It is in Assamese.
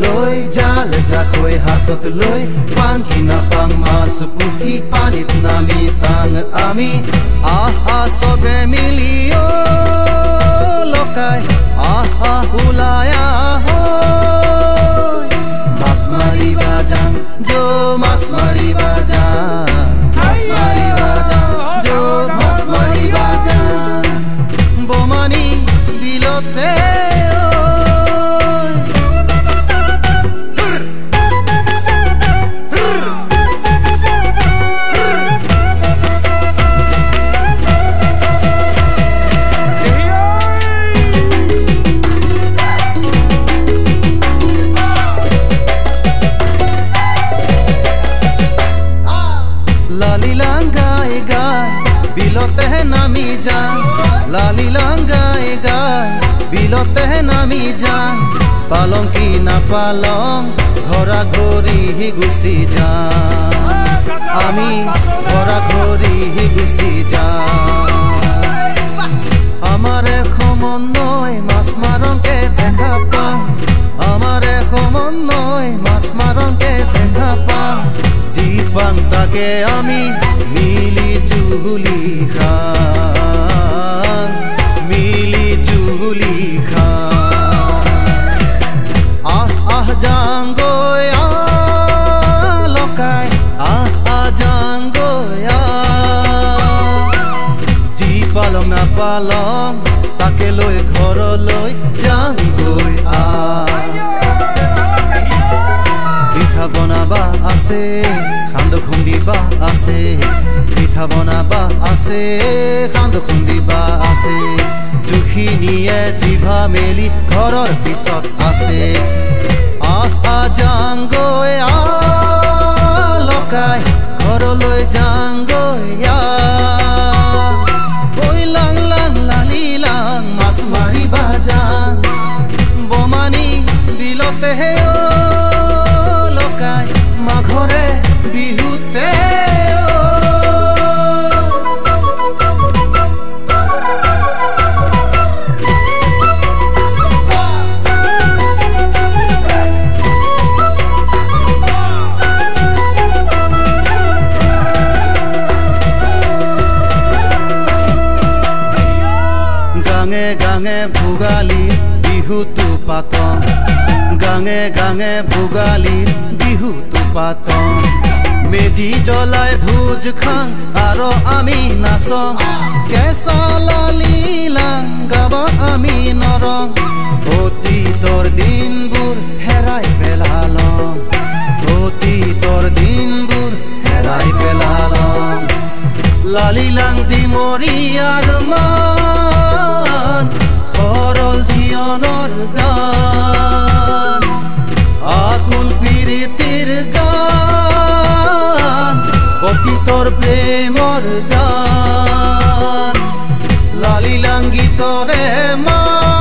লৈ জাল জাকৈ হাতত লৈ পাংকি নাপাং মাছ পুঠি পানীত নামি চাং আমি আহা চবে মিলি লকাই আহা ওলাই মাছ মাৰিবা যাম যো মাছ মাৰিবা যাম মাছ মাৰিবা যাম যো মাছ মাৰিবা যাম বমানি বিলতে बिलोते है नामी जान लाली लंगाए गाय बिलोते है नामी जान पालंग की ना पालंग घोरा घोरी ही गुसी जान आमी घोरा घोरी ही गुसी जान हमारे समन्वय माছ मारंके देखा पा हमारे समन्वय माছ मारंके देखा पा जी पां ताके आमी मिली जुली खान मिली जुली खान आह जांगो या लकाय जांगो या जी पालम ना पालम ताके लय घर लय जांगो पिठा बनाबा आसे खान्द खुंदिबा आसे পিঠা বনাবা আছে কান্দ খুন্দিবা আছে জুখিনিয়ে জিভা মেলি ঘৰৰ পিছত আছে আহা যাংগৈ লকাই ঘৰলৈ যাংগৈ ঐ লাং লাং লালি লাং মাছ মাৰিবা যাং বমানি বিলতে হে লকাই মাঘৰে বিহুতে গাঙে ভোগালী বিহুটো পাতং গাঙে গাঙে ভোগালী বিহুটো পাতং মেজি জ্বলাই ভোজ খাং আৰু আমি নাচং কেঁচা লালি লাং গাব আমি নৰং অতীতৰ দিনবোৰ হেৰাই পেলালং অতীতৰ দিনবোৰ হেৰাই পেলালং লালি লাং দিমৰিয়াৰ মান সৰল জীয়নৰ গান আকুল প্ৰীতিৰ গান অতীতৰ প্ৰেমৰ গান লালি লাং গীতৰে মান